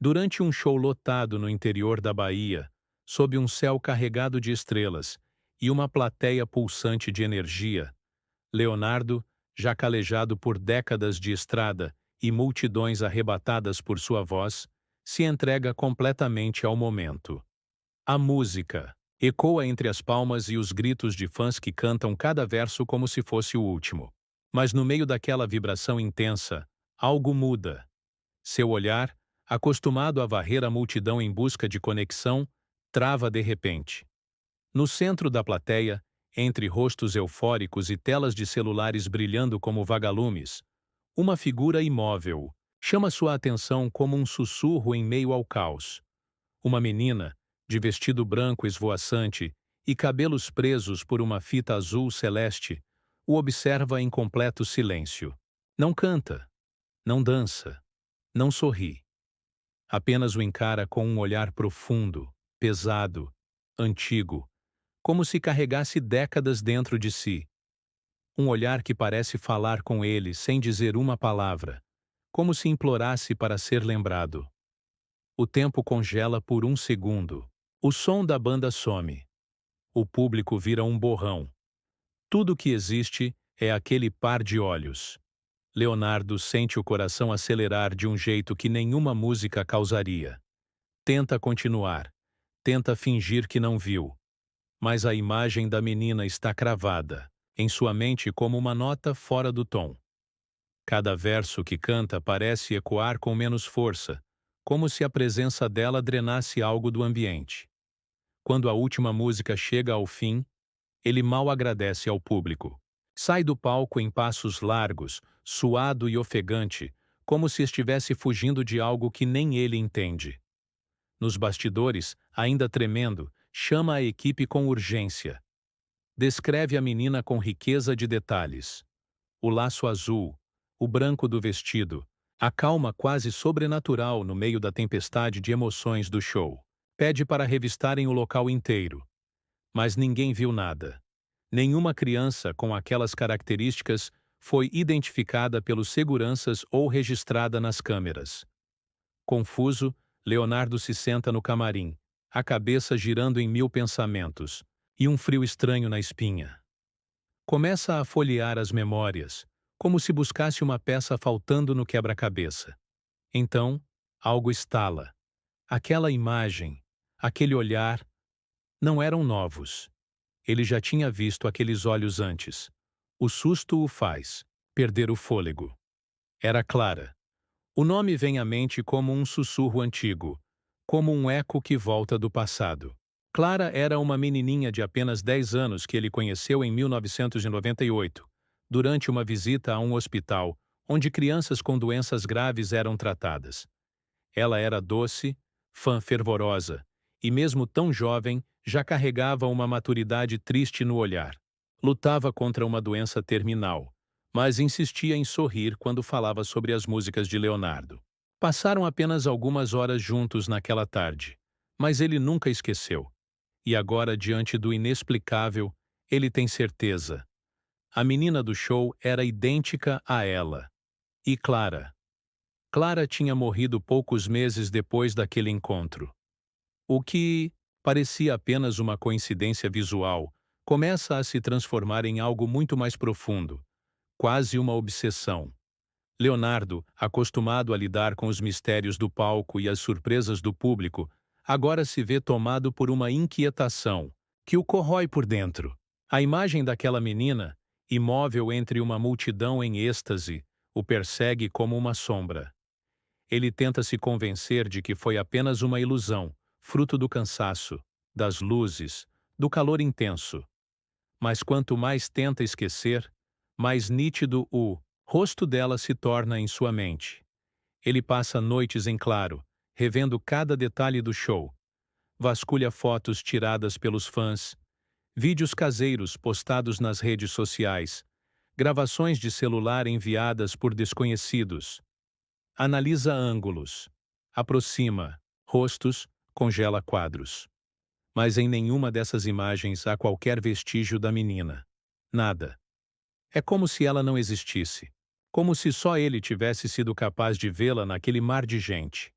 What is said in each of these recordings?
Durante um show lotado no interior da Bahia, sob um céu carregado de estrelas e uma plateia pulsante de energia, Leonardo, já calejado por décadas de estrada e multidões arrebatadas por sua voz, se entrega completamente ao momento. A música ecoa entre as palmas e os gritos de fãs que cantam cada verso como se fosse o último. Mas no meio daquela vibração intensa, algo muda. Seu olhar, acostumado a varrer a multidão em busca de conexão, trava de repente. No centro da plateia, entre rostos eufóricos e telas de celulares brilhando como vagalumes, uma figura imóvel chama sua atenção como um sussurro em meio ao caos. Uma menina, de vestido branco esvoaçante e cabelos presos por uma fita azul celeste, o observa em completo silêncio. Não canta, não dança, não sorri. Apenas o encara com um olhar profundo, pesado, antigo, como se carregasse décadas dentro de si. Um olhar que parece falar com ele sem dizer uma palavra, como se implorasse para ser lembrado. O tempo congela por um segundo. O som da banda some. O público vira um borrão. Tudo que existe é aquele par de olhos. Leonardo sente o coração acelerar de um jeito que nenhuma música causaria. Tenta continuar. Tenta fingir que não viu. Mas a imagem da menina está cravada em sua mente como uma nota fora do tom. Cada verso que canta parece ecoar com menos força, como se a presença dela drenasse algo do ambiente. Quando a última música chega ao fim, ele mal agradece ao público. Sai do palco em passos largos, suado e ofegante, como se estivesse fugindo de algo que nem ele entende. Nos bastidores, ainda tremendo, chama a equipe com urgência. Descreve a menina com riqueza de detalhes. O laço azul, o branco do vestido, a calma quase sobrenatural no meio da tempestade de emoções do show. Pede para revistarem o local inteiro. Mas ninguém viu nada. Nenhuma criança com aquelas características foi identificada pelos seguranças ou registrada nas câmeras. Confuso, Leonardo se senta no camarim, a cabeça girando em mil pensamentos, e um frio estranho na espinha. Começa a folhear as memórias, como se buscasse uma peça faltando no quebra-cabeça. Então, algo estala. Aquela imagem, aquele olhar, não eram novos. Ele já tinha visto aqueles olhos antes. O susto o faz perder o fôlego. Era Clara. O nome vem à mente como um sussurro antigo, como um eco que volta do passado. Clara era uma menininha de apenas 10 anos que ele conheceu em 1998, durante uma visita a um hospital onde crianças com doenças graves eram tratadas. Ela era doce, fã fervorosa, e mesmo tão jovem, já carregava uma maturidade triste no olhar. Lutava contra uma doença terminal, mas insistia em sorrir quando falava sobre as músicas de Leonardo. Passaram apenas algumas horas juntos naquela tarde, mas ele nunca esqueceu. E agora, diante do inexplicável, ele tem certeza. A menina do show era idêntica a ela. E Clara. Clara tinha morrido poucos meses depois daquele encontro. O que parecia apenas uma coincidência visual começa a se transformar em algo muito mais profundo, quase uma obsessão. Leonardo, acostumado a lidar com os mistérios do palco e as surpresas do público, agora se vê tomado por uma inquietação que o corrói por dentro. A imagem daquela menina, imóvel entre uma multidão em êxtase, o persegue como uma sombra. Ele tenta se convencer de que foi apenas uma ilusão, fruto do cansaço, das luzes, do calor intenso. Mas quanto mais tenta esquecer, mais nítido o rosto dela se torna em sua mente. Ele passa noites em claro, revendo cada detalhe do show. Vasculha fotos tiradas pelos fãs, vídeos caseiros postados nas redes sociais, gravações de celular enviadas por desconhecidos. Analisa ângulos, aproxima rostos, congela quadros. Mas em nenhuma dessas imagens há qualquer vestígio da menina. Nada. É como se ela não existisse. Como se só ele tivesse sido capaz de vê-la naquele mar de gente.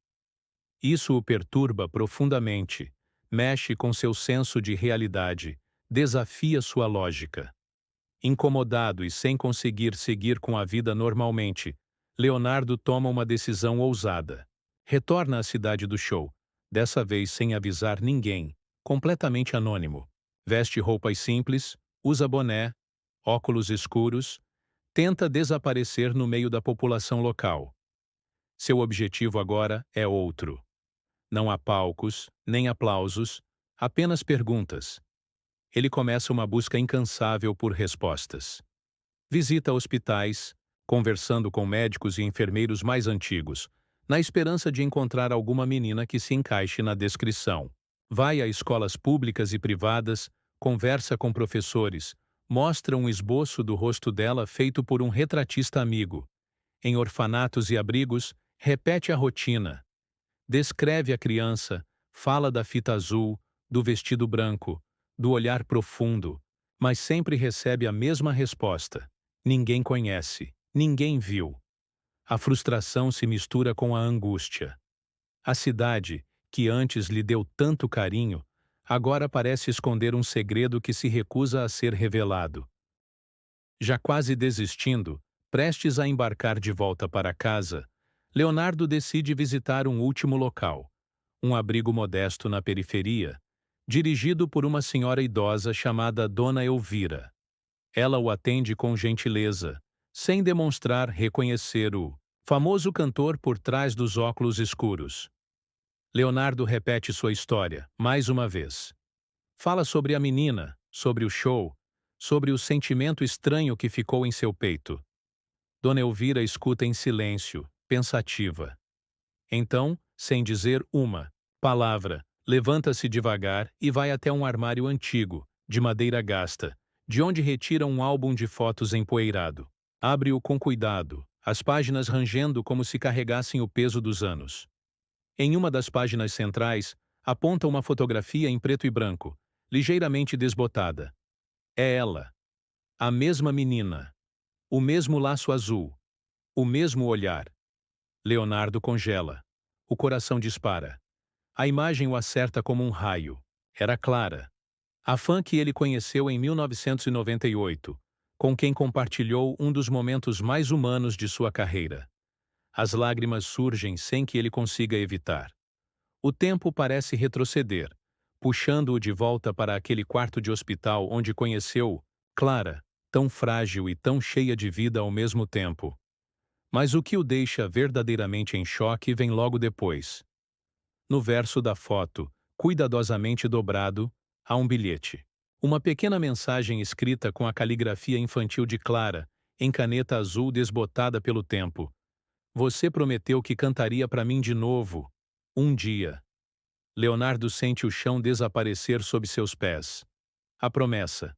Isso o perturba profundamente, mexe com seu senso de realidade, desafia sua lógica. Incomodado e sem conseguir seguir com a vida normalmente, Leonardo toma uma decisão ousada. Retorna à cidade do show, dessa vez sem avisar ninguém, completamente anônimo. Veste roupas simples, usa boné, óculos escuros, tenta desaparecer no meio da população local. Seu objetivo agora é outro. Não há palcos, nem aplausos, apenas perguntas. Ele começa uma busca incansável por respostas. Visita hospitais, conversando com médicos e enfermeiros mais antigos, na esperança de encontrar alguma menina que se encaixe na descrição. Vai a escolas públicas e privadas, conversa com professores, mostra um esboço do rosto dela feito por um retratista amigo. Em orfanatos e abrigos, repete a rotina. Descreve a criança, fala da fita azul, do vestido branco, do olhar profundo, mas sempre recebe a mesma resposta. Ninguém conhece, ninguém viu. A frustração se mistura com a angústia. A cidade, que antes lhe deu tanto carinho, agora parece esconder um segredo que se recusa a ser revelado. Já quase desistindo, prestes a embarcar de volta para casa, Leonardo decide visitar um último local, um abrigo modesto na periferia, dirigido por uma senhora idosa chamada Dona Elvira. Ela o atende com gentileza, sem demonstrar reconhecer o famoso cantor por trás dos óculos escuros. Leonardo repete sua história, mais uma vez. Fala sobre a menina, sobre o show, sobre o sentimento estranho que ficou em seu peito. Dona Elvira escuta em silêncio, pensativa. Então, sem dizer uma palavra, levanta-se devagar e vai até um armário antigo, de madeira gasta, de onde retira um álbum de fotos empoeirado. Abre-o com cuidado, as páginas rangendo como se carregassem o peso dos anos. Em uma das páginas centrais, aponta uma fotografia em preto e branco, ligeiramente desbotada. É ela. A mesma menina. O mesmo laço azul. O mesmo olhar. Leonardo congela. O coração dispara. A imagem o acerta como um raio. Era Clara, a fã que ele conheceu em 1998, com quem compartilhou um dos momentos mais humanos de sua carreira. As lágrimas surgem sem que ele consiga evitar. O tempo parece retroceder, puxando-o de volta para aquele quarto de hospital onde conheceu Clara, tão frágil e tão cheia de vida ao mesmo tempo. Mas o que o deixa verdadeiramente em choque vem logo depois. No verso da foto, cuidadosamente dobrado, há um bilhete. Uma pequena mensagem escrita com a caligrafia infantil de Clara, em caneta azul desbotada pelo tempo. Você prometeu que cantaria para mim de novo. Um dia. Leonardo sente o chão desaparecer sob seus pés. A promessa.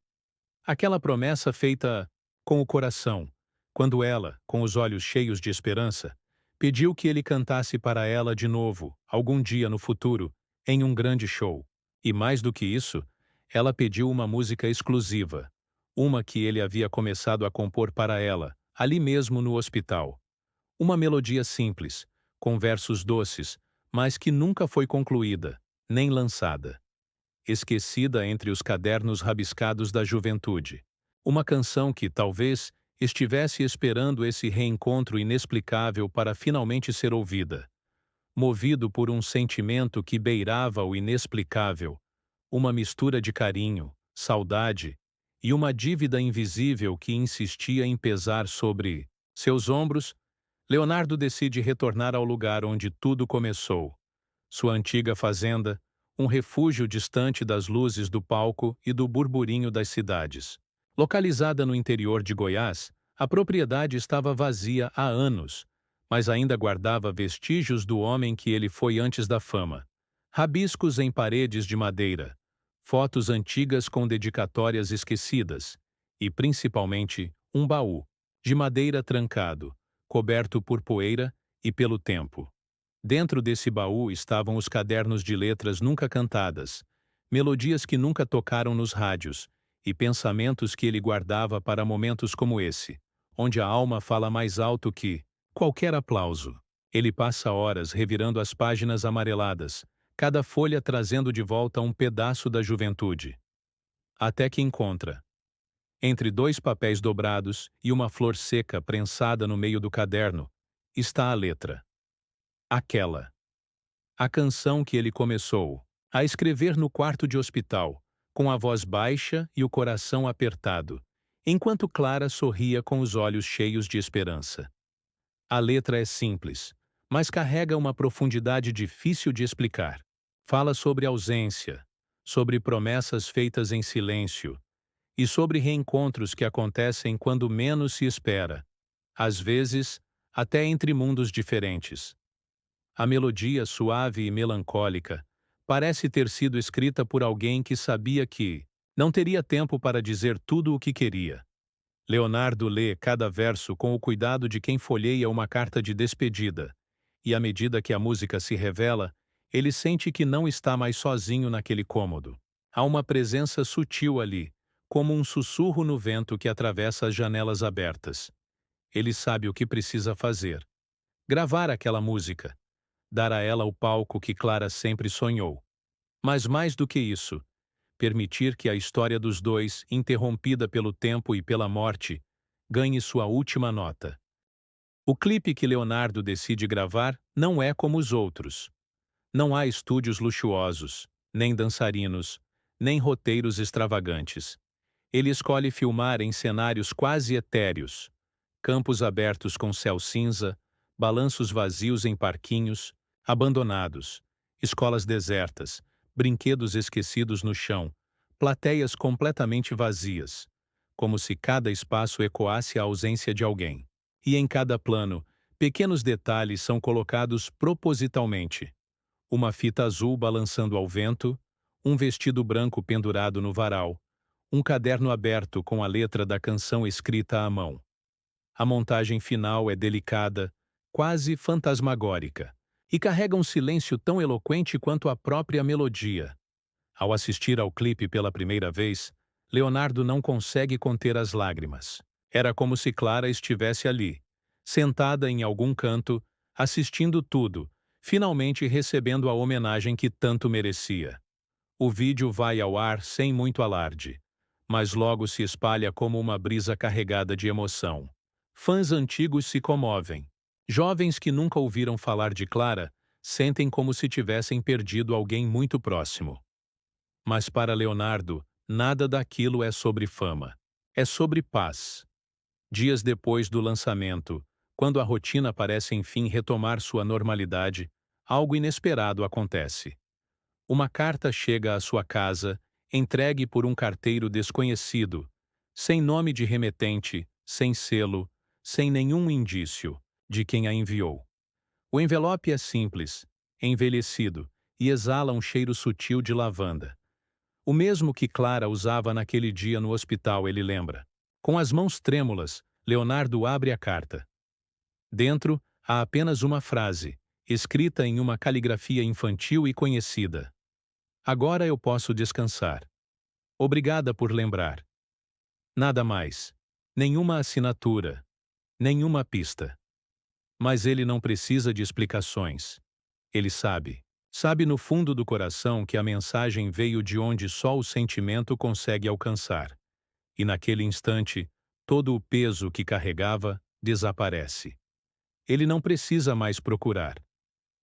Aquela promessa feita com o coração, quando ela, com os olhos cheios de esperança, pediu que ele cantasse para ela de novo, algum dia no futuro, em um grande show. E mais do que isso, ela pediu uma música exclusiva, uma que ele havia começado a compor para ela, ali mesmo no hospital. Uma melodia simples, com versos doces, mas que nunca foi concluída, nem lançada. Esquecida entre os cadernos rabiscados da juventude. Uma canção que, talvez, estivesse esperando esse reencontro inexplicável para finalmente ser ouvida. Movido por um sentimento que beirava o inexplicável, uma mistura de carinho, saudade e uma dívida invisível que insistia em pesar sobre seus ombros, Leonardo decide retornar ao lugar onde tudo começou. Sua antiga fazenda, um refúgio distante das luzes do palco e do burburinho das cidades. Localizada no interior de Goiás, a propriedade estava vazia há anos, mas ainda guardava vestígios do homem que ele foi antes da fama. Rabiscos em paredes de madeira, fotos antigas com dedicatórias esquecidas e, principalmente, um baú, de madeira trancado, coberto por poeira e pelo tempo. Dentro desse baú estavam os cadernos de letras nunca cantadas, melodias que nunca tocaram nos rádios e pensamentos que ele guardava para momentos como esse, onde a alma fala mais alto que qualquer aplauso. Ele passa horas revirando as páginas amareladas, cada folha trazendo de volta um pedaço da juventude. Até que encontra, entre dois papéis dobrados e uma flor seca prensada no meio do caderno, está a letra. Aquela. A canção que ele começou a escrever no quarto de hospital, com a voz baixa e o coração apertado, enquanto Clara sorria com os olhos cheios de esperança. A letra é simples, mas carrega uma profundidade difícil de explicar. Fala sobre ausência, sobre promessas feitas em silêncio e sobre reencontros que acontecem quando menos se espera, às vezes, até entre mundos diferentes. A melodia suave e melancólica parece ter sido escrita por alguém que sabia que não teria tempo para dizer tudo o que queria. Leonardo lê cada verso com o cuidado de quem folheia uma carta de despedida, e à medida que a música se revela, ele sente que não está mais sozinho naquele cômodo. Há uma presença sutil ali, como um sussurro no vento que atravessa as janelas abertas. Ele sabe o que precisa fazer. Gravar aquela música. Dar a ela o palco que Clara sempre sonhou. Mas mais do que isso, permitir que a história dos dois, interrompida pelo tempo e pela morte, ganhe sua última nota. O clipe que Leonardo decide gravar não é como os outros. Não há estúdios luxuosos, nem dançarinos, nem roteiros extravagantes. Ele escolhe filmar em cenários quase etéreos, campos abertos com céu cinza, balanços vazios em parquinhos, abandonados, escolas desertas, brinquedos esquecidos no chão, plateias completamente vazias, como se cada espaço ecoasse a ausência de alguém. E em cada plano, pequenos detalhes são colocados propositalmente. Uma fita azul balançando ao vento, um vestido branco pendurado no varal, um caderno aberto com a letra da canção escrita à mão. A montagem final é delicada, quase fantasmagórica, e carrega um silêncio tão eloquente quanto a própria melodia. Ao assistir ao clipe pela primeira vez, Leonardo não consegue conter as lágrimas. Era como se Clara estivesse ali, sentada em algum canto, assistindo tudo, finalmente recebendo a homenagem que tanto merecia. O vídeo vai ao ar sem muito alarde, mas logo se espalha como uma brisa carregada de emoção. Fãs antigos se comovem. Jovens que nunca ouviram falar de Clara sentem como se tivessem perdido alguém muito próximo. Mas para Leonardo, nada daquilo é sobre fama. É sobre paz. Dias depois do lançamento, quando a rotina parece enfim retomar sua normalidade, algo inesperado acontece. Uma carta chega à sua casa, entregue por um carteiro desconhecido, sem nome de remetente, sem selo, sem nenhum indício de quem a enviou. O envelope é simples, envelhecido e exala um cheiro sutil de lavanda. O mesmo que Clara usava naquele dia no hospital, ele lembra. Com as mãos trêmulas, Leonardo abre a carta. Dentro, há apenas uma frase, escrita em uma caligrafia infantil e conhecida. Agora eu posso descansar. Obrigada por lembrar. Nada mais. Nenhuma assinatura. Nenhuma pista. Mas ele não precisa de explicações. Ele sabe. Sabe no fundo do coração que a mensagem veio de onde só o sentimento consegue alcançar. E naquele instante, todo o peso que carregava desaparece. Ele não precisa mais procurar.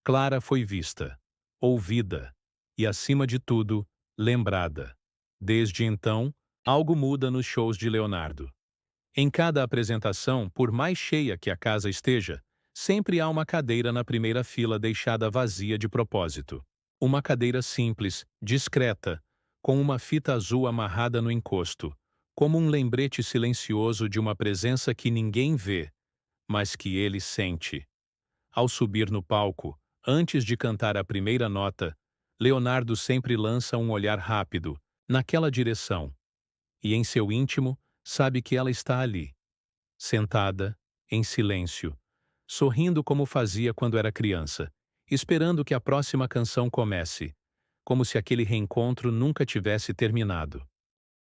Clara foi vista, ouvida e, acima de tudo, lembrada. Desde então, algo muda nos shows de Leonardo. Em cada apresentação, por mais cheia que a casa esteja, sempre há uma cadeira na primeira fila deixada vazia de propósito. Uma cadeira simples, discreta, com uma fita azul amarrada no encosto, como um lembrete silencioso de uma presença que ninguém vê, mas que ele sente. Ao subir no palco, antes de cantar a primeira nota, Leonardo sempre lança um olhar rápido, naquela direção. E em seu íntimo, sabe que ela está ali, sentada, em silêncio, sorrindo como fazia quando era criança, esperando que a próxima canção comece, como se aquele reencontro nunca tivesse terminado.